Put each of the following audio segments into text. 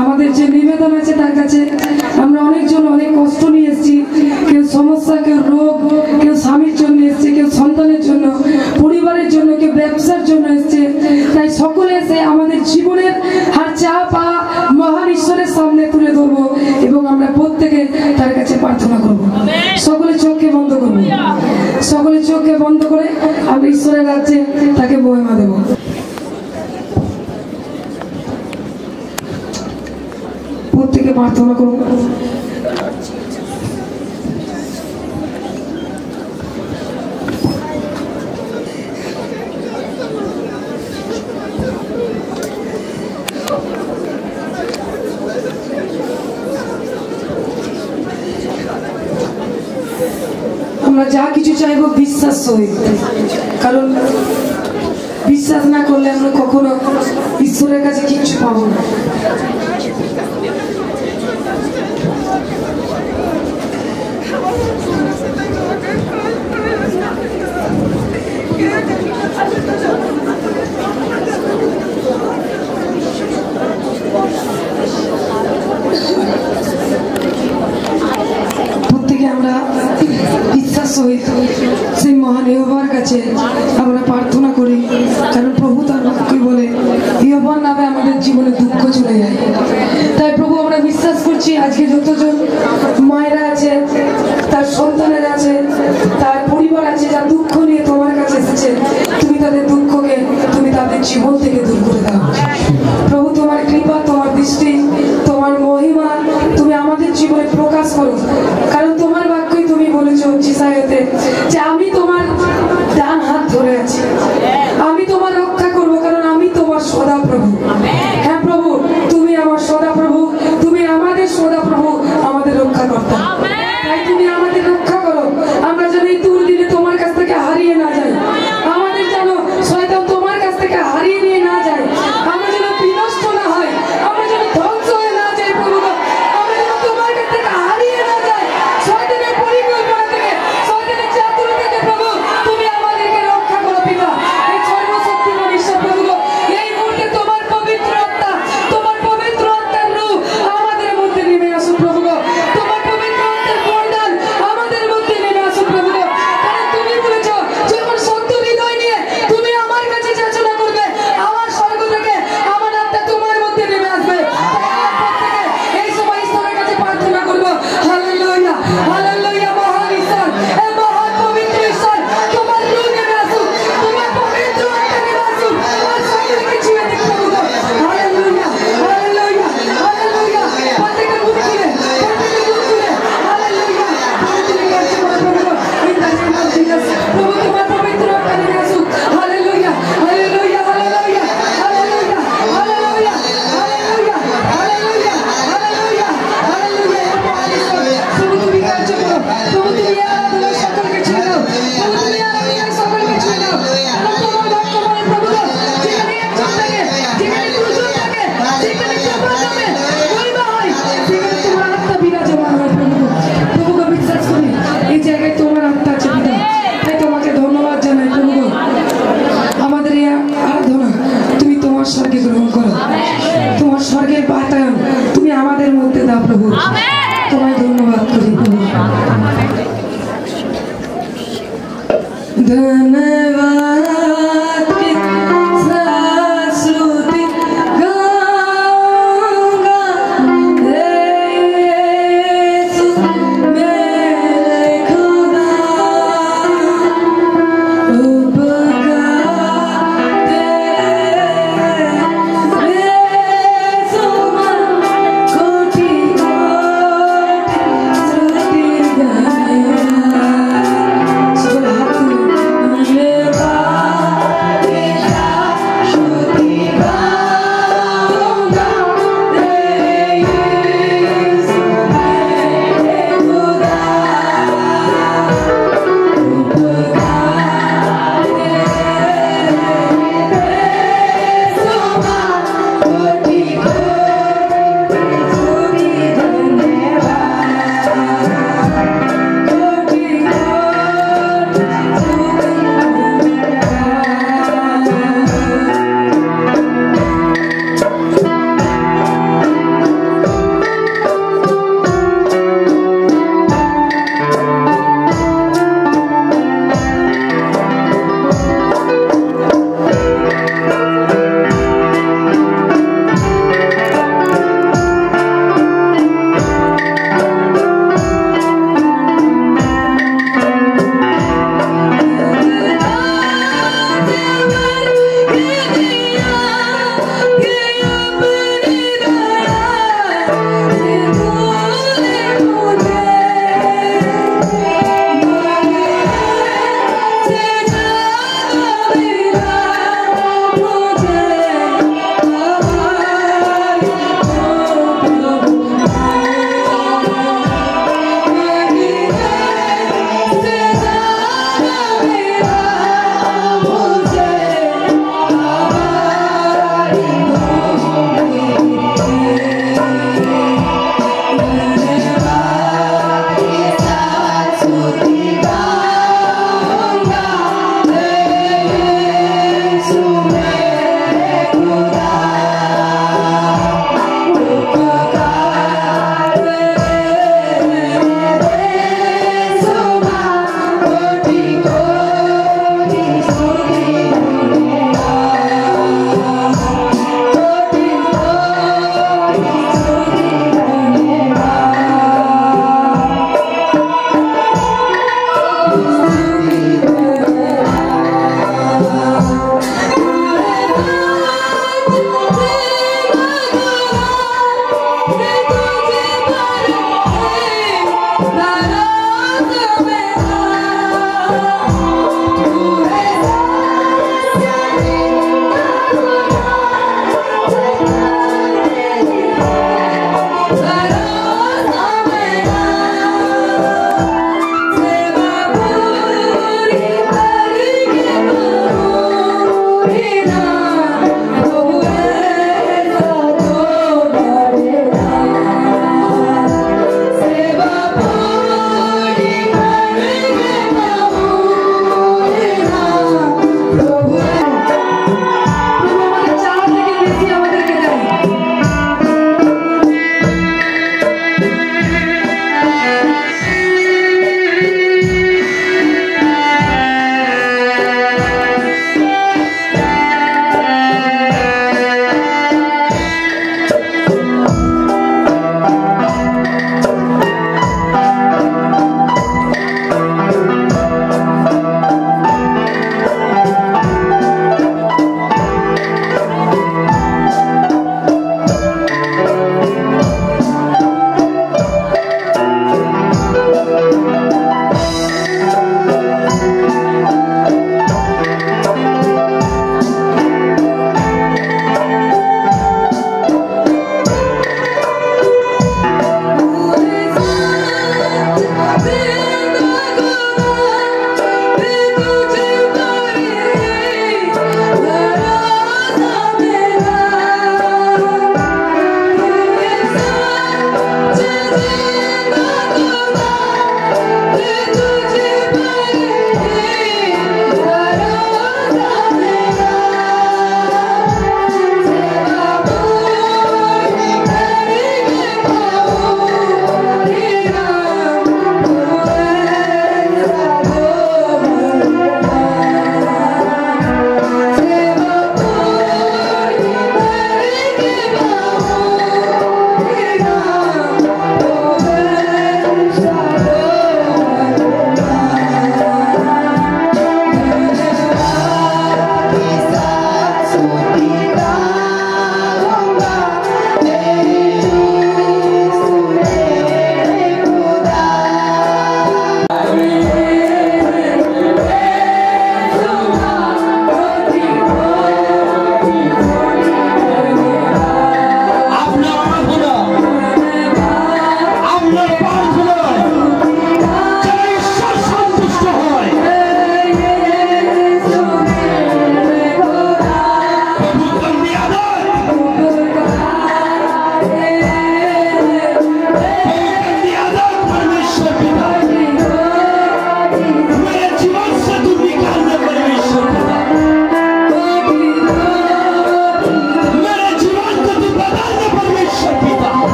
আমাদের যে নিবেদন আছে তার কাছে আমরা অনেকজন অনেক কষ্ট নিয়ে এসেছি, কেউ সমস্যা, কেউ রোগ, কেউ স্বামীর জন্য এসছে, কেউ সন্তানের জন্য, পরিবারের জন্য, কেউ ব্যবসার জন্য এসছে। তাই সকলে এসে আমাদের জীবনের হার চা পা মহান ঈশ্বরের সামনে তুলে ধরবো এবং আমরা প্রত্যেকে তার কাছে প্রার্থনা করব। সকলে চোখকে বন্ধ করবো, সকলে চোখকে বন্ধ করে আমরা ঈশ্বরের রাজ্যে তাকে মহিমা দেব। প্রত্যেকে প্রার্থনা করুন। আমরা যা কিছু চাইবো বিশ্বাস সহিত, কারণ বিশ্বাস না করলে আমরা কখনো ঈশ্বরের কাছে কিচ্ছু পাবো না। প্রত্যেকে আমরা বিশ্বাস সহিত সেই মহান ইহোবার কাছে আমরা প্রার্থনা করি, কারণ প্রভু তার বাক্যে বলে ইহোবার নামে আমাদের জীবনে দুঃখ চলে যায়। তাই প্রভু আমরা বিশ্বাস করছি আজকে যতজন মায়েরা আছে, তার সন্তানেরা আছে, তার পরিবার আছে, যার দুঃখ নিয়ে তোমার কাছে এসেছে, তুমি তাদের দুঃখকে তুমি তাদের জীবন থেকে দূর করে দাও। প্রভু তোমার কৃপা, তোমার দৃষ্টি, তোমার মহিমা তুমি আমাদের জীবনে প্রকাশ করো, কারণ তোমার বাক্যই তুমি বলেছো যিশায়াতে যে আমি তোমার ডান হাত ধরে আছি, আমি তোমার রক্ষা করবো, কারণ আমি তোমার সদা প্রভু। হ্যাঁ প্রভু, তুমি আমার সদা প্রভু, তুমি আমাদের সদা প্রভু।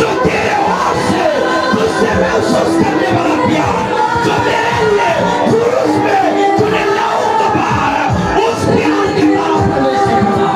जो तेरे हाथ से तुझसे महसूस करने वाला प्यार जो मेरे लिए क्रूस में तूने लाओ तो बाहर उस प्यार की तरफ प्रवेश करना।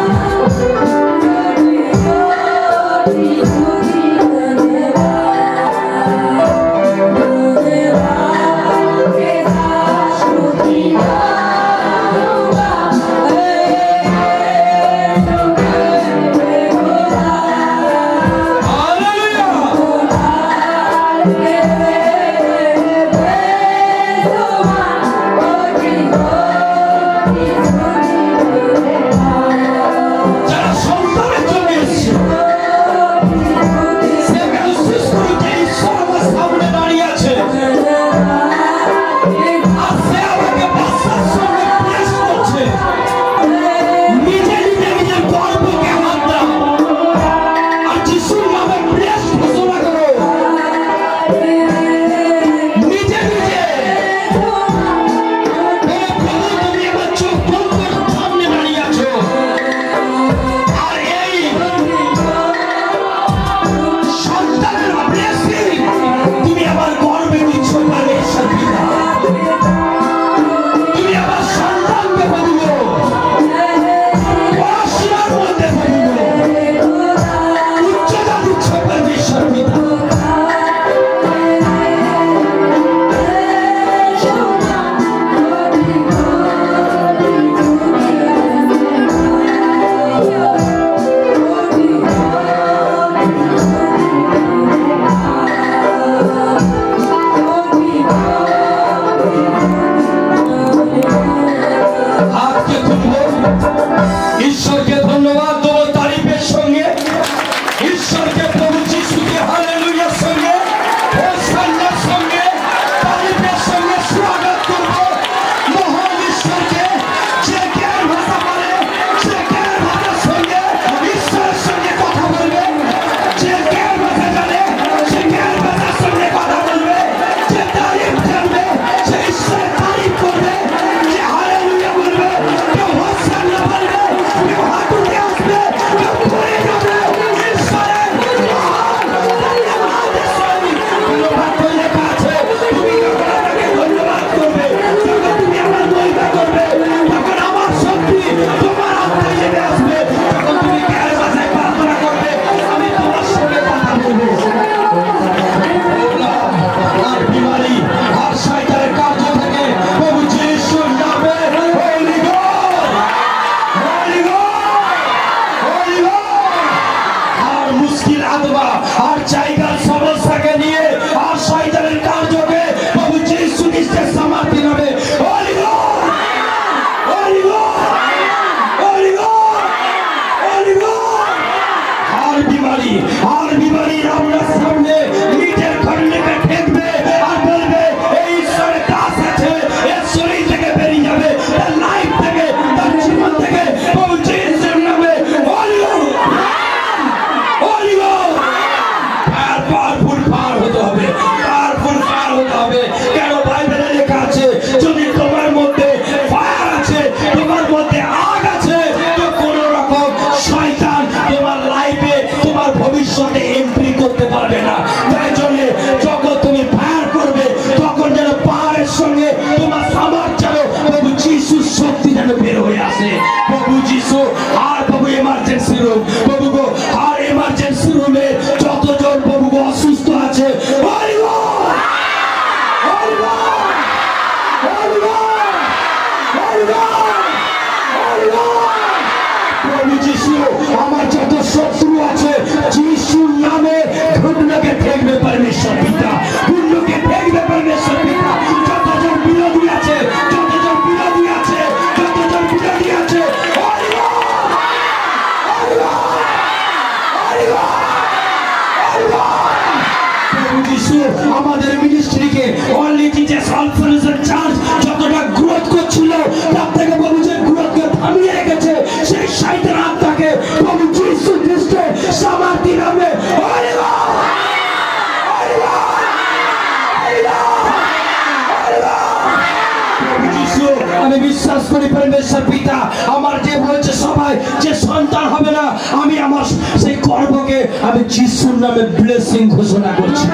परमेश्वर पिता আমার যে বলেছে সবাই যে সন্তান হবে না আমি আমার সেই গর্বকে থেকে আমি যিশুর নামে ব্লেসিং ঘোষণা করছি,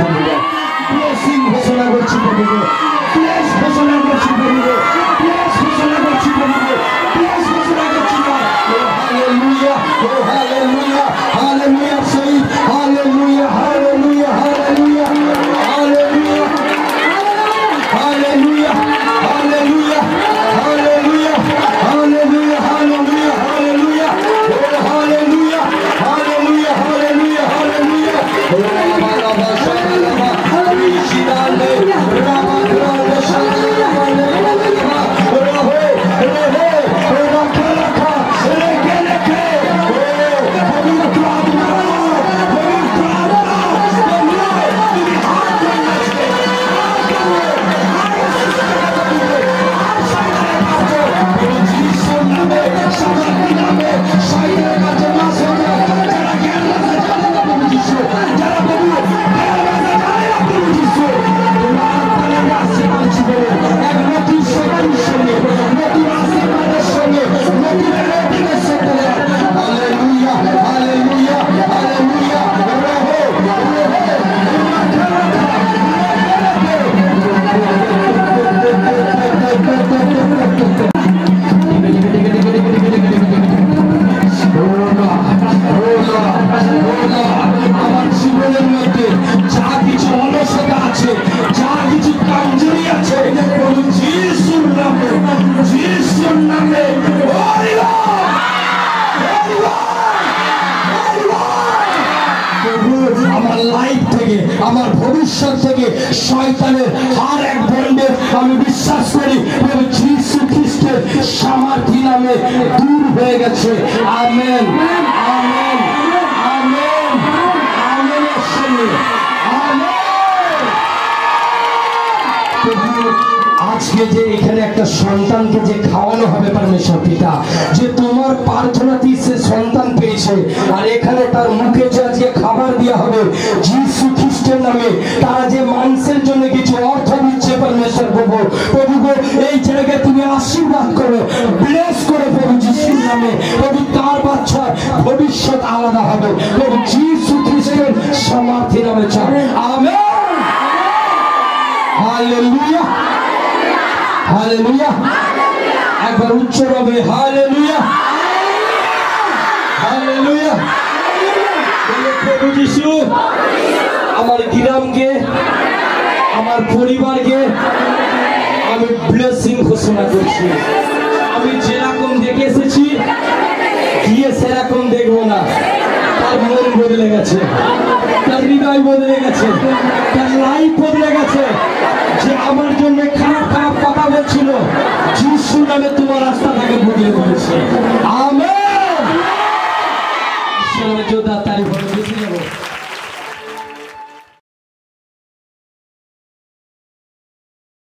ব্লেসিং ঘোষণা করছি, ব্লেস ঘোষণা করছি, ব্লেস ঘোষণা করছি, ব্লেস ঘোষণা করছি। হালেলুয়া, ও হালেলুয়া, হালেলুয়া, সেই hallelujah, hallelujah, hallelujah, hallelujah, hallelujah, hallelujah, hallelujah, hallelujah, hallelujah, hallelujah, ও হালেলুয়া, হালেলুয়া, হালেলুয়া, হালেলুয়া, ও বাবা শালাবা, হালেলুয়া, রামা রামা শালাবা, রহে রহে রাখা রাখা রেখে রেখে, ও পবিত্র আত্মা, পবিত্র আত্মা, তুমি হাত ধরেছে, যিশুর নামে, শান্তির নামে, শয়তানের কাছে নাশ হয়ে যায়। যারা জ্ঞান রাখে জানে না প্রভু যিশু, যারা প্রভু জ্ঞান রাখে জানে না প্রভু যিশু, তোমার আত্মার রাস্তা আনছি বলে এক নতুন শক্তির সঙ্গে, নতুন আশীর্বাদের সঙ্গে, নতুন রেটিংয়ের সঙ্গে। হালেলুয়া, হালেলুয়া, হালেলুয়া, রহে আমার জীবনের মধ্যে যা কিছু অলসতা আছে, যা কিছু কামজোরি আছে, প্রভু যিশুর নামে, যিশুর নামে আমার লাইফ থেকে, আমার ভবিষ্যৎ থেকে শয়তানের আর এক বন্ধে আমি বিশ্বাস করি প্রভু যিশু খ্রিস্টের সামর্থ্য নামে দূর হয়ে গেছে। আমেন, আমেন, আমেন, আমেনের সঙ্গে আমেন। আজকে যে এখানে একটা সন্তানকে যে খাওয়ানো হবে পরমেশ্বর পিতা, যে তোমার প্রার্থনাতেই সে সন্তান পেয়েছে, আর এখানে তার মুখে যে আজকে খাবার দেওয়া হবে যিশু খ্রিস্টের নামে, তারা যে মানুষের জন্য কিছু অর্থ দিচ্ছে পরমেশ্বর প্রভু, প্রভু গো এই জায়গায় তুমি আশীর্বাদ করো, ব্লেস করো প্রভু যিশুর নামে। প্রভু তার বাচ্চার ভবিষ্যৎ আলাদা হবে প্রভু যিশু খ্রিস্টের সামর্থ্য নামে চাই। আমেন, হালেলুয়া, হালেলুয়া, একবার উচ্চ হবে হালেলুয়া, হালেলুয়া। প্রভু যিশু আমার গ্রামকে, আমার পরিবারকে আমি ব্লেসিং ঘোষণা করছি। আমি যেরকম দেখে এসেছি গিয়ে সেরকম দেখবো না। তার মন বদলে গেছে, তার হৃদয় বদলে গেছে, তার লাইফ বদলে গেছে। যে আমার জন্য খারাপ খারাপ কথা বলছিল, যিশুর নামে তোমার রাস্তা থেকে বদলে দিয়েছে। আমেন।